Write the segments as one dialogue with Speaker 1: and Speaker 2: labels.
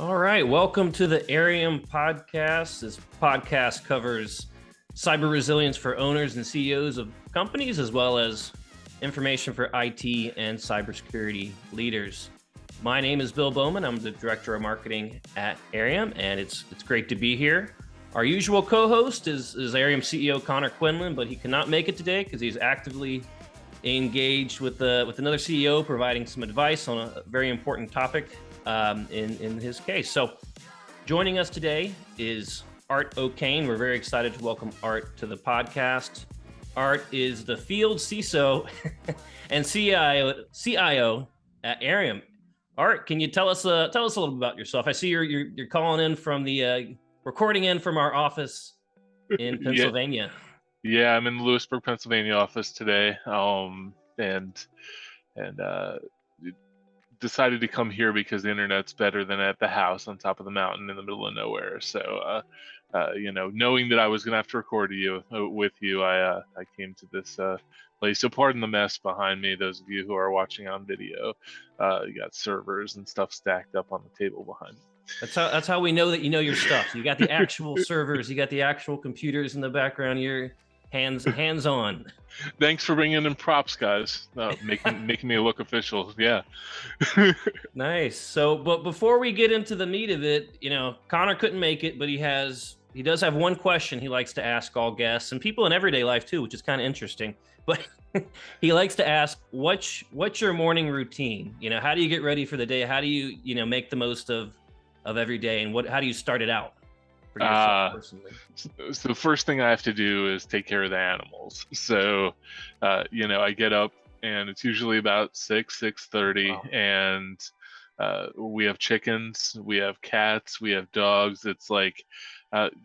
Speaker 1: All right, welcome to the Airiam Podcast. This podcast covers cyber resilience for owners and CEOs of companies, as well as information for IT and cybersecurity leaders. My name is Bill Bowman. I'm the Director of Marketing at Airiam, and it's great to be here. Our usual co-host is Airiam CEO Conor Quinlan, but he cannot make it today because he's actively engaged with another CEO, providing some advice on a very important topic in his case. So joining us today is Art Ocain. We're very excited to welcome Art to the podcast. Art is the Field CISO and CIO at Airiam. Art, can you tell us a little bit about yourself? I see you're calling in from the recording in from our office in Pennsylvania.
Speaker 2: Yeah, I'm in the Lewisburg, Pennsylvania office today, and decided to come here because the internet's better than at the house on top of the mountain in the middle of nowhere. So, knowing that I was going to have to record with you, I came to this place. So pardon the mess behind me, those of you who are watching on video. You got servers and stuff stacked up on the table behind me.
Speaker 1: That's how we know that you know your stuff. You got the actual servers, you got the actual computers in the background. You're hands on.
Speaker 2: Thanks for bringing in props, guys. Making me look official. Yeah.
Speaker 1: Nice. So, but before we get into the meat of it, Conor couldn't make it, but he does have one question he likes to ask all guests and people in everyday life too, which is kind of interesting. But he likes to ask, what's your morning routine? How do you get ready for the day? How do you make the most of every day, and how do you start it out for yourself personally?
Speaker 2: So the first thing I have to do is take care of the animals. So, I get up and it's usually about 6:30, wow. And we have chickens, we have cats, we have dogs. It's like,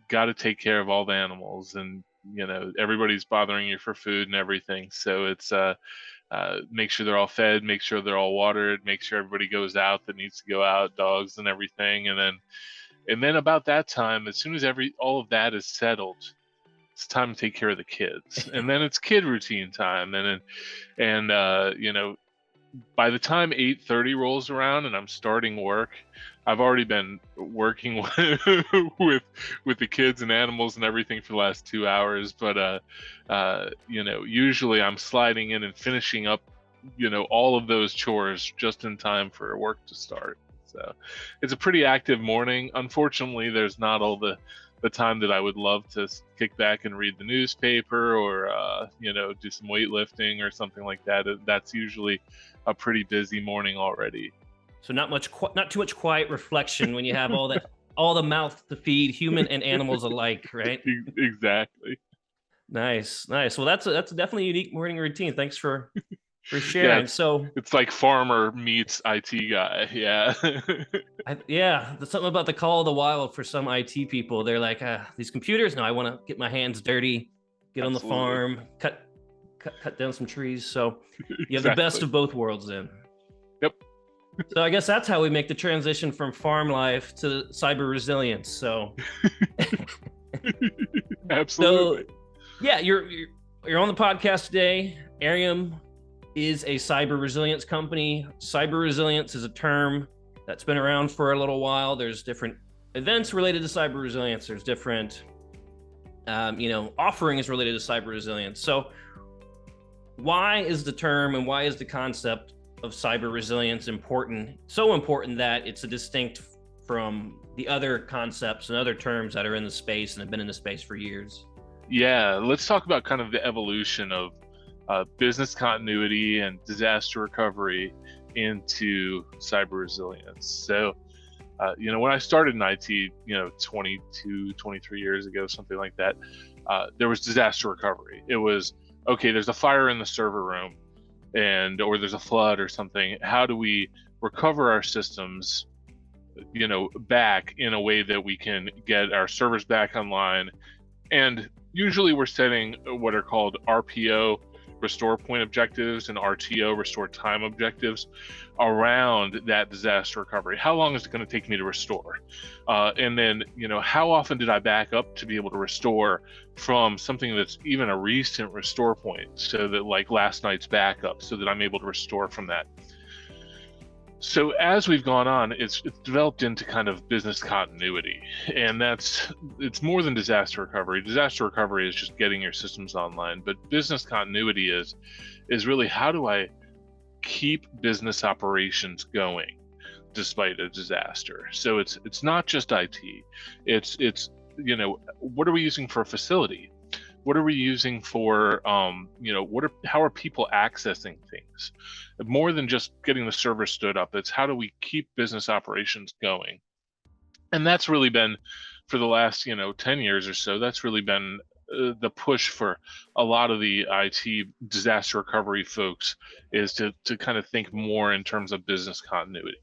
Speaker 2: got to take care of all the animals, and everybody's bothering you for food and everything. So it's make sure they're all fed, make sure they're all watered, make sure everybody goes out that needs to go out, dogs and everything, and then about that time, as soon as all of that is settled, it's time to take care of the kids. And then it's kid routine time. And by the time 8:30 rolls around and I'm starting work, I've already been working with the kids and animals and everything for the last 2 hours. But usually I'm sliding in and finishing up, all of those chores just in time for work to start. So it's a pretty active morning. Unfortunately, there's not all the time that I would love to kick back and read the newspaper or, do some weightlifting or something like that. That's usually a pretty busy morning already.
Speaker 1: So not too much quiet reflection when you have all the mouth to feed, human and animals alike, right?
Speaker 2: Exactly.
Speaker 1: Nice. Well, that's definitely a unique morning routine. Thanks for sharing.
Speaker 2: Yeah,
Speaker 1: so
Speaker 2: it's like farmer meets IT guy. Yeah.
Speaker 1: There's something about the call of the wild for some IT people. They're like, these computers. No, I want to get my hands dirty, get on the farm, cut down some trees. So you have the best of both worlds then.
Speaker 2: Yep.
Speaker 1: So I guess that's how we make the transition from farm life to cyber resilience. So
Speaker 2: absolutely.
Speaker 1: So, yeah, you're on the podcast today. Airiam is a cyber resilience company. Cyber resilience is a term that's been around for a little while. There's different events related to cyber resilience. There's different, offerings related to cyber resilience. So why is the term and why is the concept of cyber resilience important? So important that it's a distinct from the other concepts and other terms that are in the space and have been in the space for years.
Speaker 2: Yeah, let's talk about kind of the evolution of business continuity and disaster recovery into cyber resilience. So, when I started in IT, 22, 23 years ago, something like that, there was disaster recovery. It was, okay, there's a fire in the server room or there's a flood or something. How do we recover our systems, back in a way that we can get our servers back online? And usually we're setting what are called RPO, restore point objectives, and RTO, restore time objectives, around that disaster recovery. How long is it going to take me to restore? And then, how often did I back up to be able to restore from something that's even a recent restore point, so that like last night's backup, so that I'm able to restore from that. So as we've gone on, it's developed into kind of business continuity, and it's more than disaster recovery. Disaster recovery is just getting your systems online, but business continuity is really, how do I keep business operations going despite a disaster? So it's not just IT. It's what are we using for a facility? What are we using for how are people accessing things? More than just getting the server stood up, it's how do we keep business operations going? And that's really been, for the last 10 years or so, that's really been the push for a lot of the IT disaster recovery folks, is to kind of think more in terms of business continuity.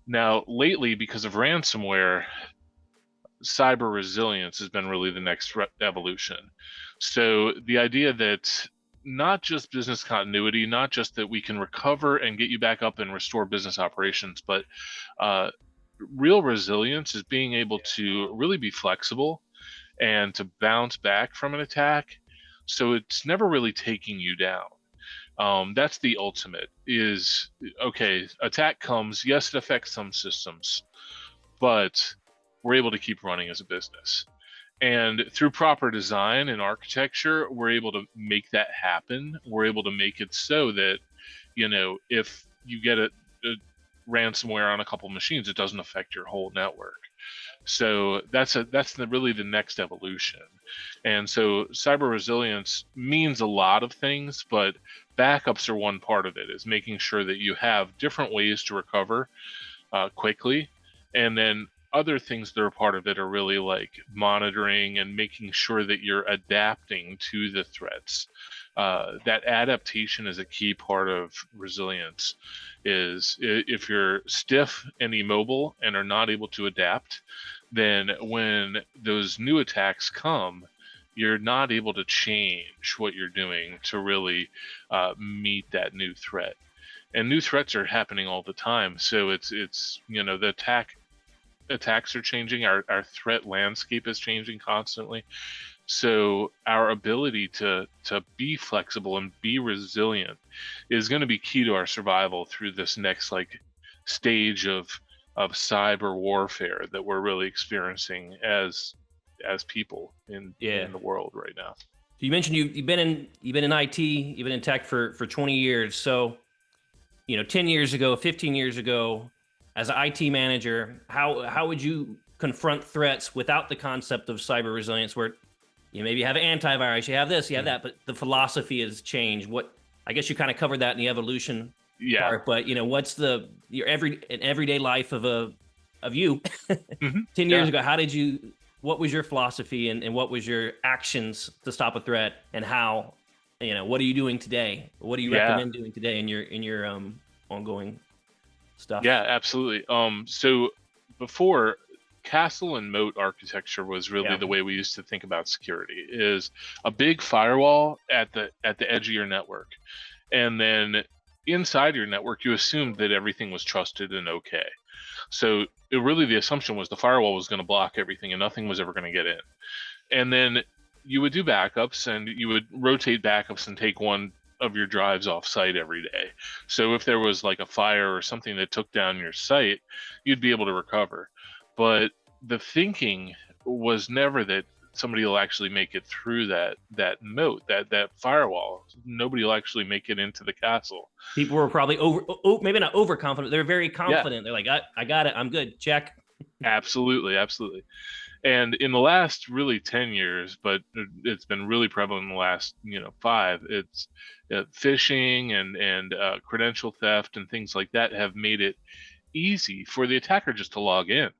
Speaker 2: Now, lately, because of ransomware, cyber resilience has been really the next evolution. So the idea that not just business continuity, not just that we can recover and get you back up and restore business operations, but real resilience is being able to really be flexible and to bounce back from an attack. So it's never really taking you down. That's the ultimate, is, okay, attack comes, yes, it affects some systems, but we're able to keep running as a business. And through proper design and architecture, we're able to make that happen. We're able to make it so that, if you get a ransomware on a couple machines, it doesn't affect your whole network. So that's really the next evolution. And so cyber resilience means a lot of things, but backups are one part of it, is making sure that you have different ways to recover quickly. And then other things that are part of it are really like monitoring and making sure that you're adapting to the threats. That adaptation is a key part of resilience. Is if you're stiff and immobile and are not able to adapt, then when those new attacks come, you're not able to change what you're doing to really meet that new threat. And new threats are happening all the time. So it's the attacks are changing. Our threat landscape is changing constantly. So our ability to be flexible and be resilient is going to be key to our survival through this next stage of cyber warfare that we're really experiencing as people in the world right now.
Speaker 1: So you mentioned you've been in IT, you've been in tech for 20 years. So 10 years ago, 15 years ago, as an IT manager, how would you confront threats without the concept of cyber resilience, where maybe you have an antivirus, you have this, you have that, but the philosophy has changed? I guess you kind of covered that in the evolution part, but what's your everyday life of you 10 years ago? What was your philosophy, and what was your actions to stop a threat, and how, what are you doing today? What do you recommend doing today in your ongoing stuff?
Speaker 2: Yeah, absolutely. So before, castle and moat architecture was really the way we used to think about security, is a big firewall at the edge of your network. And then inside your network, you assumed that everything was trusted and okay. So the assumption was the firewall was going to block everything and nothing was ever going to get in. And then you would do backups, and you would rotate backups and take one of your drives off site every day. So if there was like a fire or something that took down your site, you'd be able to recover. But the thinking was never that somebody will actually make it through that moat, that firewall. Nobody will actually make it into the castle.
Speaker 1: People were probably maybe not overconfident. They're very confident. They're like, I got it. I'm good. Check.
Speaker 2: Absolutely. And in the last really 10 years, but it's been really prevalent in the last 5, it's phishing and credential theft and things like that have made it easy for the attacker just to log in.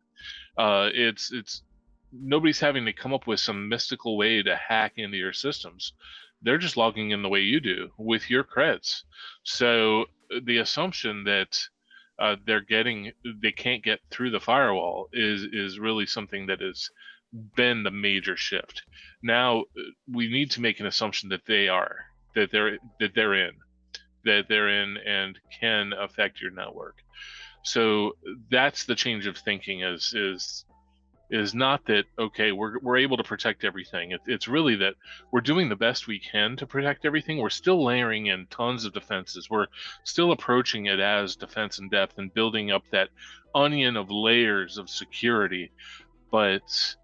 Speaker 2: It's nobody's having to come up with some mystical way to hack into your systems. They're just logging in the way you do, with your creds. So the assumption that they can't get through the firewall is really something that has been the major shift. Now we need to make an assumption that they're in and can affect your network. So that's the change of thinking, is is not that, okay, we're able to protect everything. It's really that we're doing the best we can to protect everything. We're still layering in tons of defenses. We're still approaching it as defense in depth and building up that onion of layers of security. But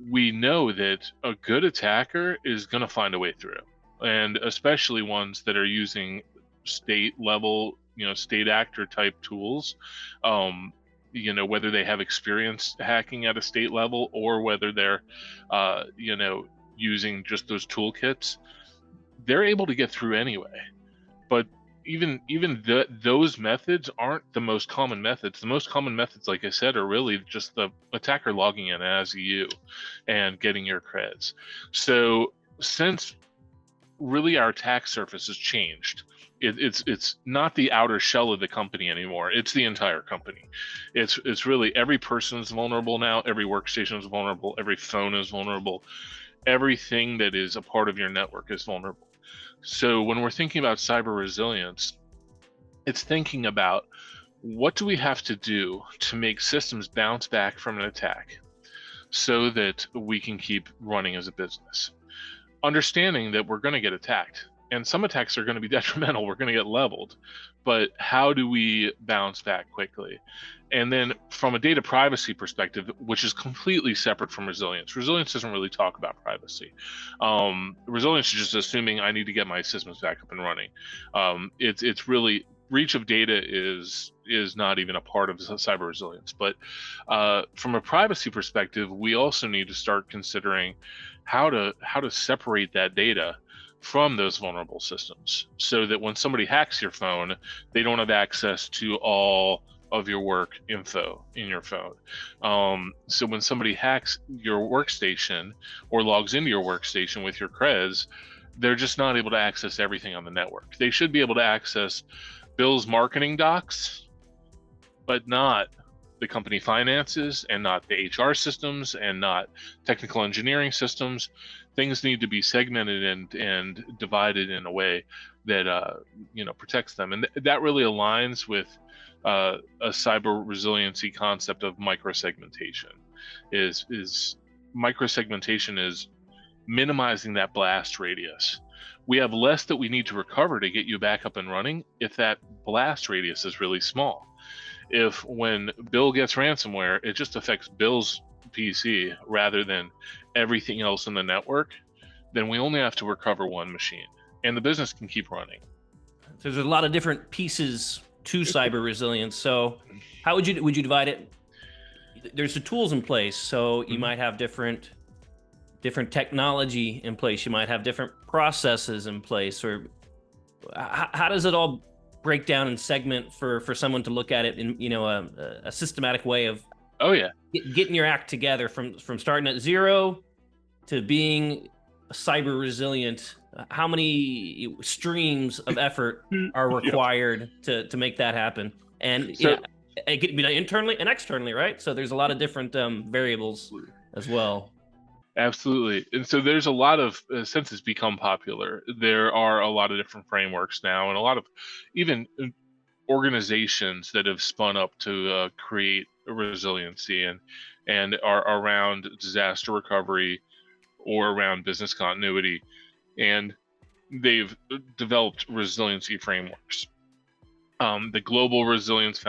Speaker 2: we know that a good attacker is going to find a way through, and especially ones that are using state level, state actor type tools. Whether they have experience hacking at a state level or whether they're, using just those toolkits, they're able to get through anyway. But even those methods aren't the most common methods. The most common methods, like I said, are really just the attacker logging in as you and getting your creds. So since really our attack surface has changed, it's not the outer shell of the company anymore. It's the entire company. It's really every person is vulnerable now. Every workstation is vulnerable. Every phone is vulnerable. Everything that is a part of your network is vulnerable. So when we're thinking about cyber resilience, it's thinking about what do we have to do to make systems bounce back from an attack so that we can keep running as a business. Understanding that we're going to get attacked, and some attacks are going to be detrimental, we're going to get leveled, but how do we bounce back quickly? And then from a data privacy perspective, which is completely separate from resilience doesn't really talk about privacy. Resilience is just assuming I need to get my systems back up and running. It's really, breach of data is not even a part of cyber resilience. But from a privacy perspective, we also need to start considering how to separate that data from those vulnerable systems, so that when somebody hacks your phone, they don't have access to all of your work info in your phone. So when somebody hacks your workstation or logs into your workstation with your creds, they're just not able to access everything on the network. They should be able to access Bill's marketing docs, but not the company finances, and not the HR systems, and not technical engineering systems. Things need to be segmented and divided in a way that protects them, and that really aligns with a cyber resiliency concept of microsegmentation. Is microsegmentation is minimizing that blast radius. We have less that we need to recover to get you back up and running if that blast radius is really small. If when Bill gets ransomware, it just affects Bill's PC rather than everything else in the network, then we only have to recover one machine and the business can keep running.
Speaker 1: So there's a lot of different pieces to cyber resilience. So how would you divide it? There's the tools in place. So you might have different technology in place. You might have different processes in place. Or how does it all break down and segment for someone to look at it in a systematic way of getting your act together from starting at zero to being cyber resilient? How many streams of effort are required to make that happen? And it can be done internally and externally, right? So there's a lot of different variables as well.
Speaker 2: Absolutely. And so there's a lot of, since it's become popular, there are a lot of different frameworks now, and a lot of even organizations that have spun up to create resiliency and are around disaster recovery or around business continuity. And they've developed resiliency frameworks. The Global Resilience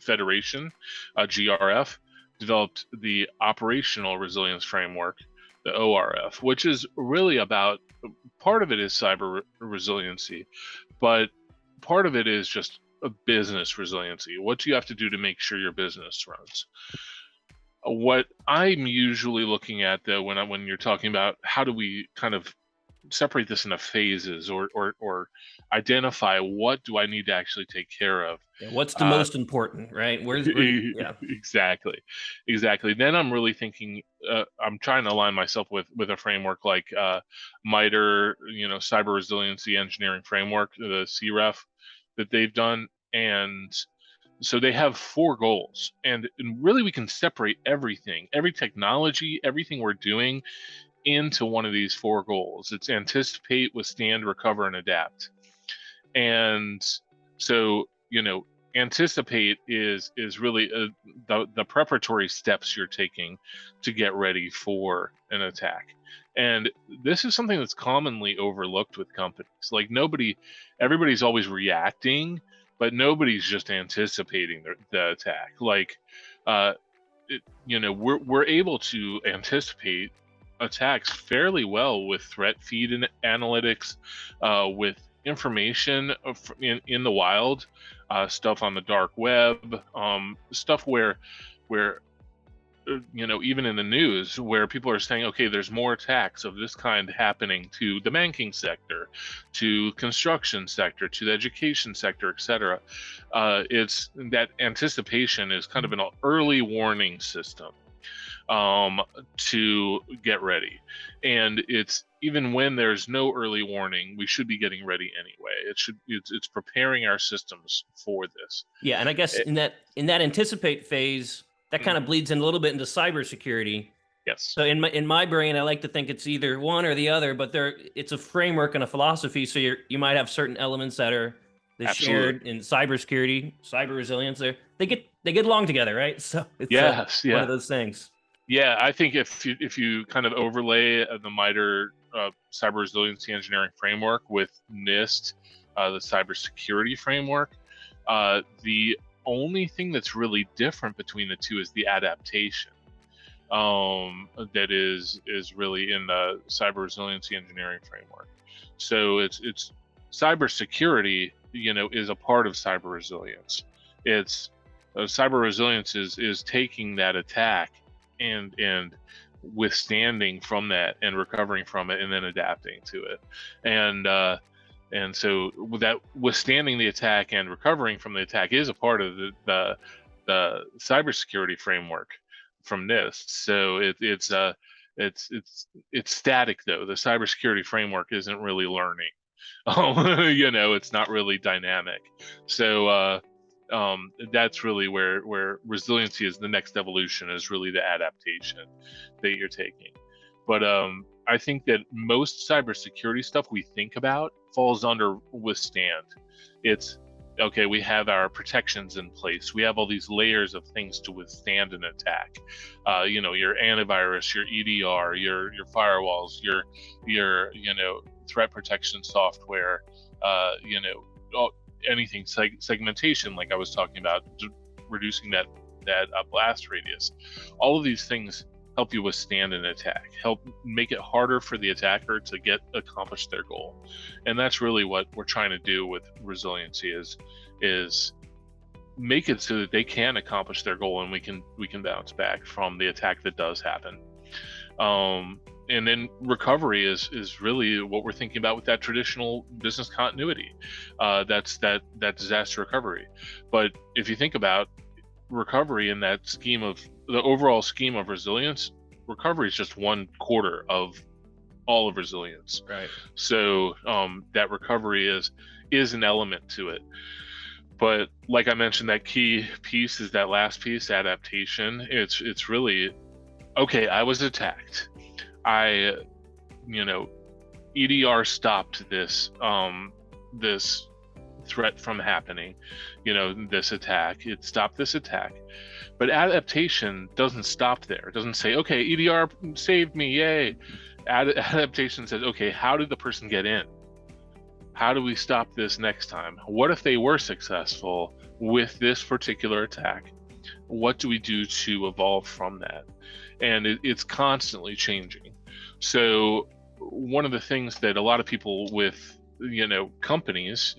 Speaker 2: Federation, GRF, developed the Operational Resilience Framework, the ORF, which is really about, part of it is cyber resiliency, but part of it is just a business resiliency. What do you have to do to make sure your business runs? What I'm usually looking at, though, when you're talking about how do we kind of separate this into phases or identify what do I need to actually take care of.
Speaker 1: Yeah, what's the most important, right?
Speaker 2: Exactly. Then I'm really thinking, I'm trying to align myself with a framework like MITRE, Cyber Resiliency Engineering Framework, the CREF that they've done. And so they have 4 goals, and really we can separate everything, every technology, everything we're doing into one of these 4 goals. It's anticipate, withstand, recover, and adapt. And so, anticipate is really the preparatory steps you're taking to get ready for an attack. And this is something that's commonly overlooked with companies. Like everybody's always reacting, but nobody's just anticipating the attack. Like, we're able to anticipate attacks fairly well with threat feed and analytics, with information in the wild, stuff on the dark web, stuff where even in the news, where people are saying, okay, there's more attacks of this kind happening to the banking sector, to construction sector, to the education sector, etc. It's that anticipation is kind of an early warning system to get ready. And it's even when there's no early warning, we should be getting ready anyway. It's preparing our systems for this.
Speaker 1: Yeah, and I guess in that anticipate phase, that kind of bleeds in a little bit into cybersecurity.
Speaker 2: Yes.
Speaker 1: So in my brain, I like to think it's either one or the other, but it's a framework and a philosophy. So you might have certain elements that are shared in cybersecurity, cyber resilience. They get along together, right? So it's one of those things.
Speaker 2: Yeah, I think if you kind of overlay the MITRE cyber resiliency engineering framework with NIST, the cybersecurity framework, the only thing that's really different between the two is the adaptation that is really in the cyber resiliency engineering framework. So it's cybersecurity, is a part of cyber resilience. It's cyber resilience is taking that attack and withstanding from that and recovering from it and then adapting to it. And so with that, withstanding the attack and recovering from the attack is a part of the cybersecurity framework from NIST. So it's static though. The cybersecurity framework isn't really learning. It's not really dynamic. So that's really where resiliency is the next evolution, is really the adaptation that you're taking. But I think that most cybersecurity stuff we think about falls under withstand. It's okay, we have our protections in place. We have all these layers of things to withstand an attack. Your antivirus, your EDR, your firewalls, your threat protection software, anything segmentation, like I was talking about, reducing that blast radius. All of these things help you withstand an attack, help make it harder for the attacker to accomplish their goal. And that's really what we're trying to do with resiliency, is make it so that they can accomplish their goal and we can bounce back from the attack that does happen. And then recovery is really what we're thinking about with that traditional business continuity. That's that disaster recovery. But if you think about recovery in that scheme of the overall scheme of resilience, recovery is just 1/4 of all of resilience.
Speaker 1: Right.
Speaker 2: So that recovery is an element to it. But like I mentioned, that key piece is that last piece, adaptation. It's really, okay, I was attacked. EDR stopped this threat from happening, this attack. It stopped this attack. But adaptation doesn't stop there. It doesn't say, okay, EDR saved me, yay. Adaptation says, okay, how did the person get in? How do we stop this next time? What if they were successful with this particular attack? What do we do to evolve from that? And it's constantly changing. So one of the things that a lot of people with, companies,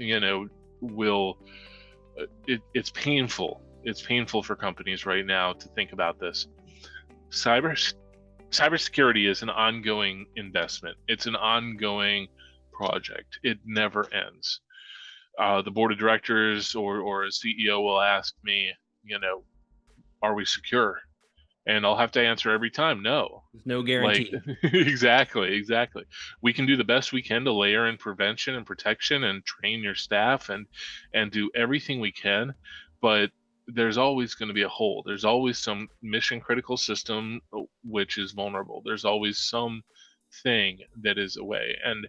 Speaker 2: will, it's painful. It's painful for companies right now to think about this. Cybersecurity is an ongoing investment. It's an ongoing project. It never ends. The board of directors or a CEO will ask me, are we secure? And I'll have to answer every time, no.
Speaker 1: There's no guarantee.
Speaker 2: Exactly. We can do the best we can to layer in prevention and protection and train your staff and do everything we can, but there's always going to be a hole. There's always some mission critical system which is vulnerable. There's always some thing that is away. And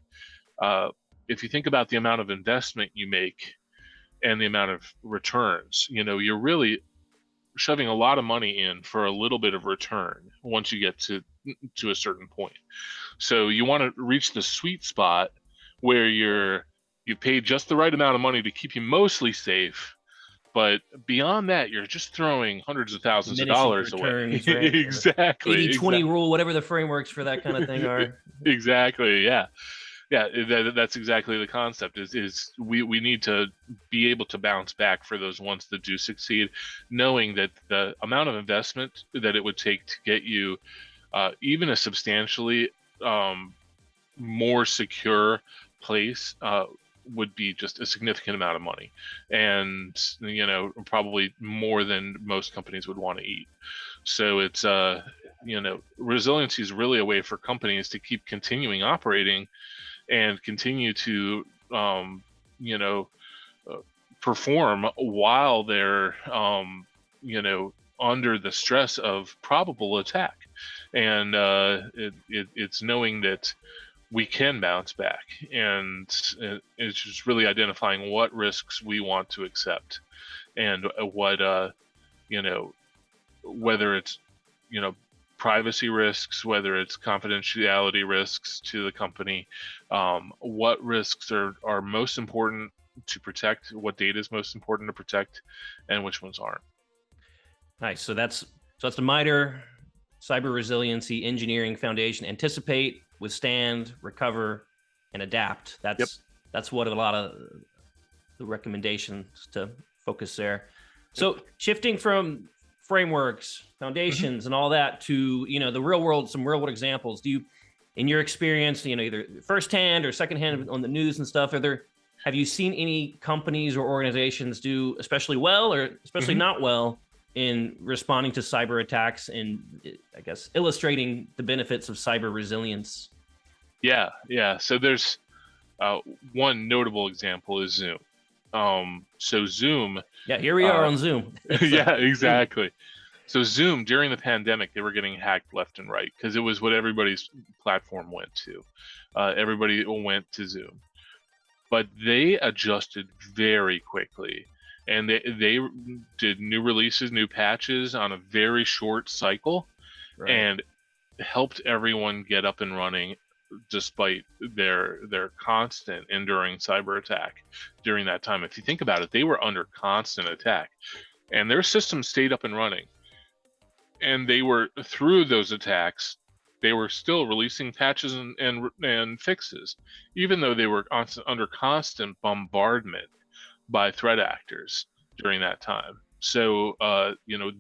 Speaker 2: if you think about the amount of investment you make and the amount of returns. You're really shoving a lot of money in for a little bit of return once you get to a certain point. So you want to reach the sweet spot where you paid just the right amount of money to keep you mostly safe, but beyond that, you're just throwing hundreds of thousands of dollars
Speaker 1: returns,
Speaker 2: away.
Speaker 1: Right?
Speaker 2: Exactly.
Speaker 1: 80-20 rule, whatever the frameworks for that kind of thing are.
Speaker 2: Exactly. Yeah. That's exactly the concept. Is we need to be able to bounce back for those ones that do succeed, knowing that the amount of investment that it would take to get you even a substantially more secure place would be just a significant amount of money, and probably more than most companies would want to eat. So it's resiliency is really a way for companies to keep continuing operating and continue to perform while they're under the stress of probable attack. And it's knowing that we can bounce back, and it's just really identifying what risks we want to accept, and what whether it's privacy risks, whether it's confidentiality risks to the company, what risks are most important to protect, what data is most important to protect, and which ones aren't.
Speaker 1: Nice. So that's the MITRE cyber resiliency engineering foundation: anticipate, withstand, recover, and adapt. That's what a lot of the recommendations to focus there. So shifting from frameworks, foundations, and all that to the real world, some real world examples. Do you, in your experience, either firsthand or secondhand on the news and stuff, have you seen any companies or organizations do especially well or especially not well in responding to cyber attacks, and I guess illustrating the benefits of cyber resilience?
Speaker 2: Yeah. So there's one notable example is Zoom. So Zoom.
Speaker 1: Yeah, here we are on Zoom.
Speaker 2: Yeah, exactly. So Zoom, during the pandemic, they were getting hacked left and right because it was what everybody's platform went to. Everybody went to Zoom. But they adjusted very quickly, and they did new releases, new patches on a very short cycle, right, and helped everyone get up and running despite their constant enduring cyber attack during that time. If you think about it, they were under constant attack, and their system stayed up and running. And they were, through those attacks, they were still releasing patches and fixes, even though they were under constant bombardment by threat actors during that time. So,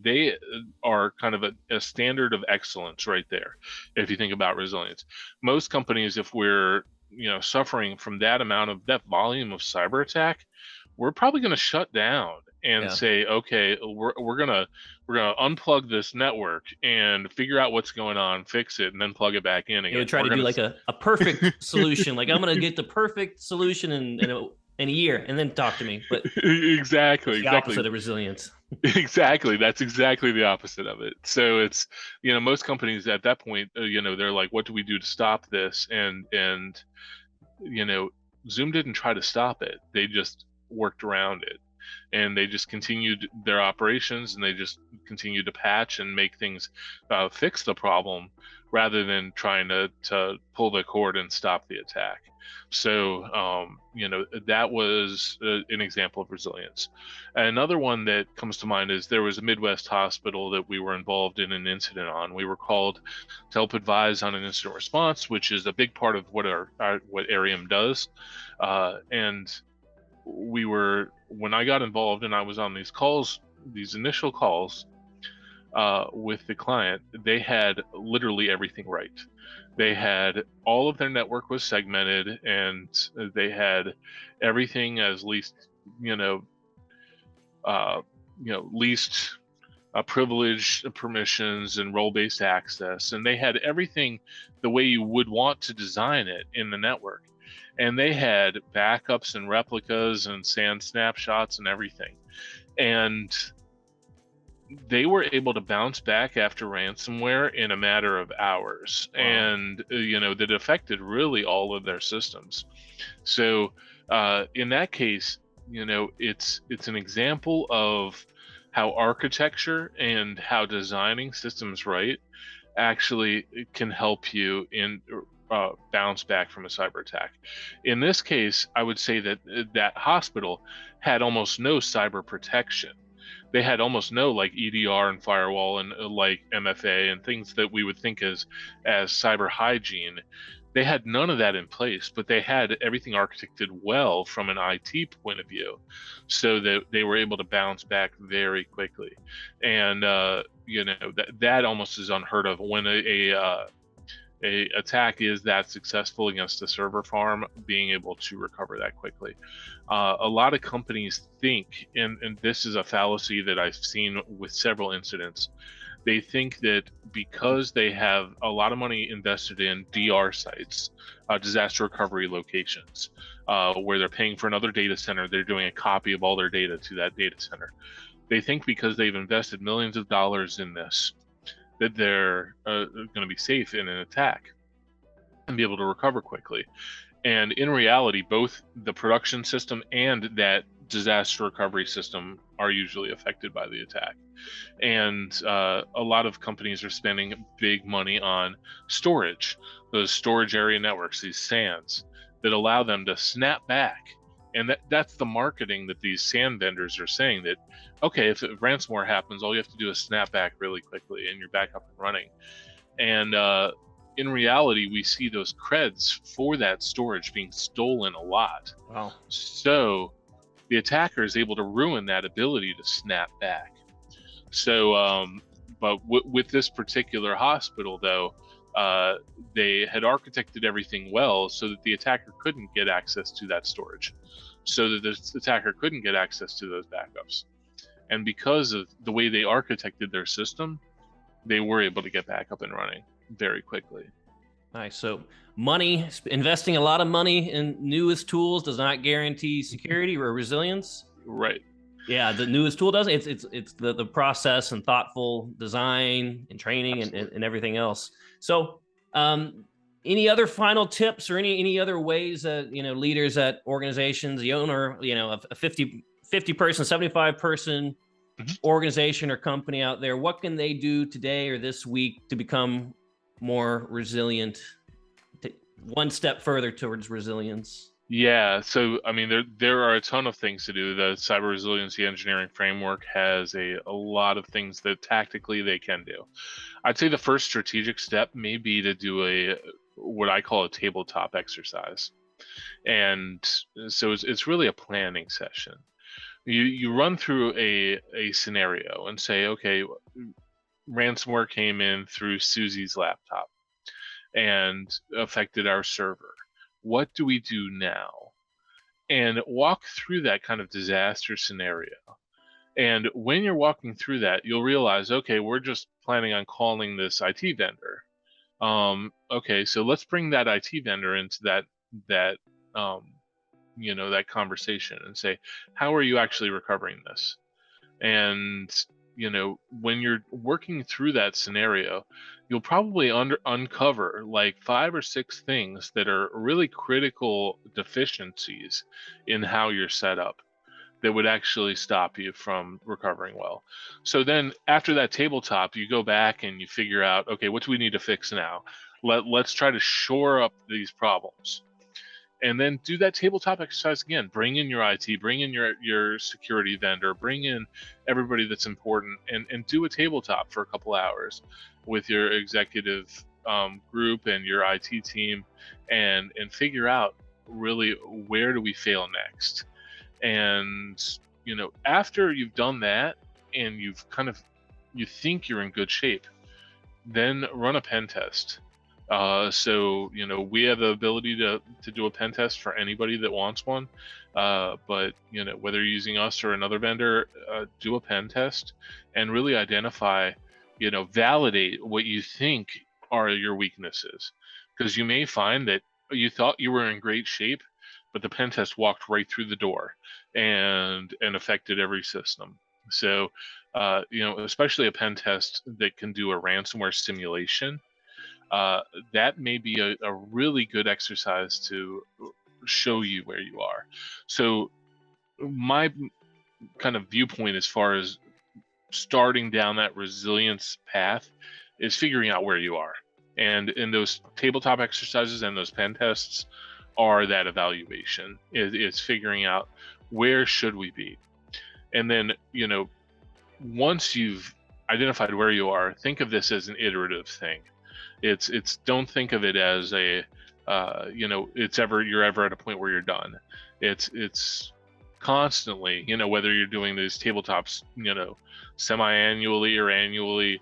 Speaker 2: they are kind of a standard of excellence right there. If you think about resilience, most companies, if we're, suffering from that volume of cyber attack, we're probably going to shut down and say, okay, we're gonna unplug this network and figure out what's going on, fix it, and then plug it back in again.
Speaker 1: We're trying to do like a perfect solution. Like, I'm gonna get the perfect solution in a year, and then talk to me. But
Speaker 2: exactly,
Speaker 1: opposite of resilience.
Speaker 2: Exactly, that's exactly the opposite of it. So it's, most companies at that point, they're like, what do we do to stop this? And Zoom didn't try to stop it; they just worked around it. And they just continued their operations, and they just continued to patch and make things fix the problem, rather than trying to pull the cord and stop the attack. So, that was an example of resilience. Another one that comes to mind is there was a Midwest hospital that we were involved in an incident on. We were called to help advise on an incident response, which is a big part of what what Airiam does. And when I got involved and I was on these initial calls with the client, they had literally everything right. They had all of their network was segmented, and they had everything as least privilege permissions and role-based access, and they had everything the way you would want to design it in the network. And they had backups and replicas and SAN snapshots and everything. And they were able to bounce back after ransomware in a matter of hours. Wow. And, that affected really all of their systems. So in that case, it's an example of how architecture and how designing systems right actually can help you in bounce back from a cyber attack. In this case, I would say that that hospital had almost no cyber protection. They had almost no like EDR and firewall and like MFA and things that we would think as cyber hygiene. They had none of that in place, but they had everything architected well from an IT point of view, so that they were able to bounce back very quickly. And that almost is unheard of when a attack is that successful against a server farm, being able to recover that quickly. A lot of companies think, and this is a fallacy that I've seen with several incidents, they think that because they have a lot of money invested in DR sites, disaster recovery locations, where they're paying for another data center, they're doing a copy of all their data to that data center. They think because they've invested millions of dollars in this, that they're going to be safe in an attack and be able to recover quickly. And in reality, both the production system and that disaster recovery system are usually affected by the attack. And a lot of companies are spending big money on storage, those storage area networks, these SANs, that allow them to snap back. And that's the marketing that these SAN vendors are saying, that, okay, if ransomware happens, all you have to do is snap back really quickly and you're back up and running. And in reality, we see those creds for that storage being stolen a lot.
Speaker 1: Wow.
Speaker 2: So the attacker is able to ruin that ability to snap back. So, but with this particular hospital, though, they had architected everything well so that the attacker couldn't get access to that storage, so that the attacker couldn't get access to those backups. And because of the way they architected their system, they were able to get back up and running very quickly.
Speaker 1: Nice. So investing a lot of money in newest tools does not guarantee security or resilience.
Speaker 2: Right.
Speaker 1: Yeah, the newest tool does. It's the process and thoughtful design and training and everything else. So, any other final tips or any other ways that leaders at organizations, the owner, a 50 person, 75 person organization or company out there, what can they do today or this week to become more resilient, one step further towards resilience?
Speaker 2: Yeah, so I mean, there are a ton of things to do. The cyber resiliency engineering framework has a lot of things that tactically they can do. I'd say the first strategic step may be to do what I call a tabletop exercise. And so it's really a planning session. You run through a scenario and say, okay, ransomware came in through Susie's laptop and affected our server. What do we do now? And walk through that kind of disaster scenario. And when you're walking through that, you'll realize, okay, we're just planning on calling this IT vendor. Okay, so let's bring that IT vendor into that conversation and say, how are you actually recovering this? And when you're working through that scenario, you'll probably uncover like 5 or 6 things that are really critical deficiencies in how you're set up that would actually stop you from recovering well. So then after that tabletop, you go back and you figure out, okay, what do we need to fix now? Let's try to shore up these problems. And then do that tabletop exercise again. Bring in your IT, bring in your security vendor, bring in everybody that's important, and do a tabletop for a couple hours with your executive group and your IT team, and figure out really where do we fail next. And after you've done that and you think you're in good shape, then run a pen test. So we have the ability to do a pen test for anybody that wants one, but whether you're using us or another vendor, do a pen test and really identify, validate what you think are your weaknesses, because you may find that you thought you were in great shape, but the pen test walked right through the door and affected every system. So especially a pen test that can do a ransomware simulation. That may be a really good exercise to show you where you are. So my kind of viewpoint as far as starting down that resilience path is figuring out where you are. And in those tabletop exercises and those pen tests are that evaluation. It's figuring out where should we be. And then, once you've identified where you are, think of this as an iterative thing. It's don't think of it as a you're ever at a point where you're done. It's constantly, whether you're doing these tabletops, semi-annually or annually,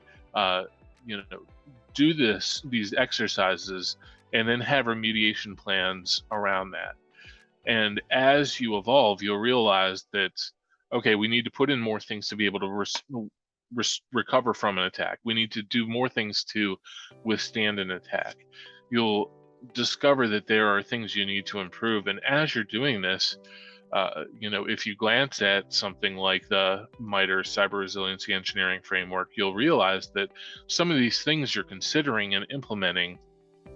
Speaker 2: do these exercises and then have remediation plans around that. And as you evolve, you'll realize that, okay, we need to put in more things to be able to recover from an attack. We need to do more things to withstand an attack. You'll discover that there are things you need to improve. And as you're doing this, if you glance at something like the MITRE Cyber Resiliency Engineering Framework, you'll realize that some of these things you're considering and implementing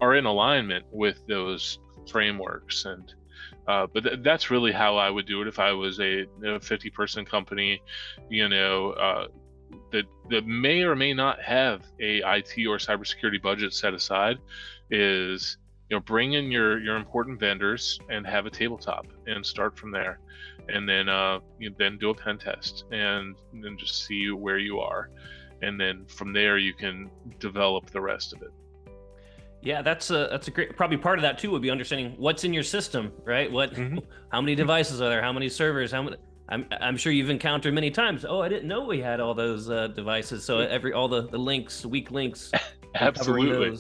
Speaker 2: are in alignment with those frameworks. And but that's really how I would do it if I was a 50-person company, that may or may not have a IT or cybersecurity budget set aside. Is bring in your important vendors and have a tabletop and start from there, and then then do a pen test and then just see where you are, and then from there you can develop the rest of it.
Speaker 1: Yeah, that's a great, probably part of that too would be understanding what's in your system, right? How many devices are there? How many servers? How many? I'm sure you've encountered many times. Oh, I didn't know we had all those devices. So all the links, weak links.
Speaker 2: Absolutely.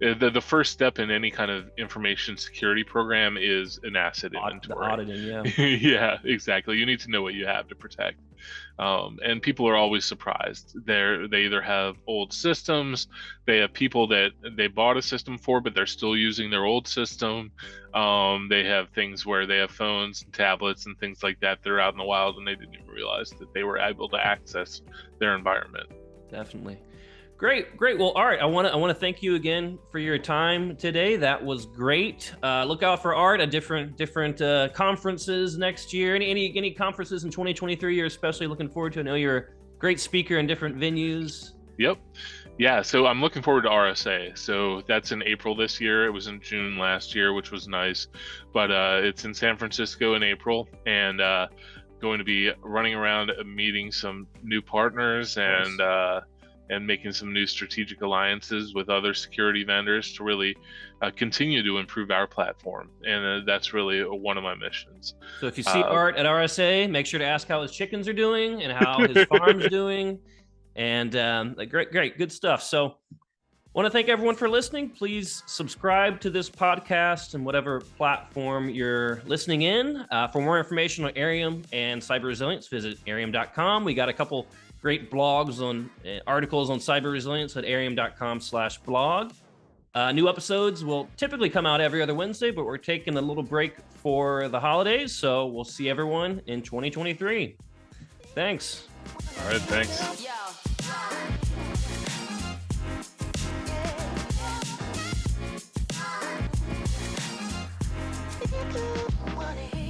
Speaker 2: The first step in any kind of information security program is an asset inventory.
Speaker 1: Auditing, yeah.
Speaker 2: Yeah, exactly. You need to know what you have to protect. And people are always surprised. They either have old systems, they have people that they bought a system for, but they're still using their old system. They have things where they have phones and tablets and things like that that are out in the wild, and they didn't even realize that they were able to access their environment.
Speaker 1: Definitely. Great. Well, Art, I want to thank you again for your time today. That was great. Look out for Art at different conferences next year. Any conferences in 2023 you're especially looking forward to? I know you're a great speaker in different venues.
Speaker 2: Yep. Yeah. So I'm looking forward to RSA. So that's in April this year. It was in June last year, which was nice, but it's in San Francisco in April, and going to be running around meeting some new partners and making some new strategic alliances with other security vendors to really continue to improve our platform. And that's really one of my missions. So
Speaker 1: if you see Art at RSA, make sure to ask how his chickens are doing and how his farm's doing. And great, good stuff. So want to thank everyone for listening. Please subscribe to this podcast and whatever platform you're listening in. For more information on Airiam and cyber resilience, visit airiam.com. We got a couple great blogs on articles on cyber resilience at airiam.com/blog. New episodes will typically come out every other Wednesday, but we're taking a little break for the holidays. So we'll see everyone in 2023. Thanks.
Speaker 2: All right. Thanks.
Speaker 3: Wanna hear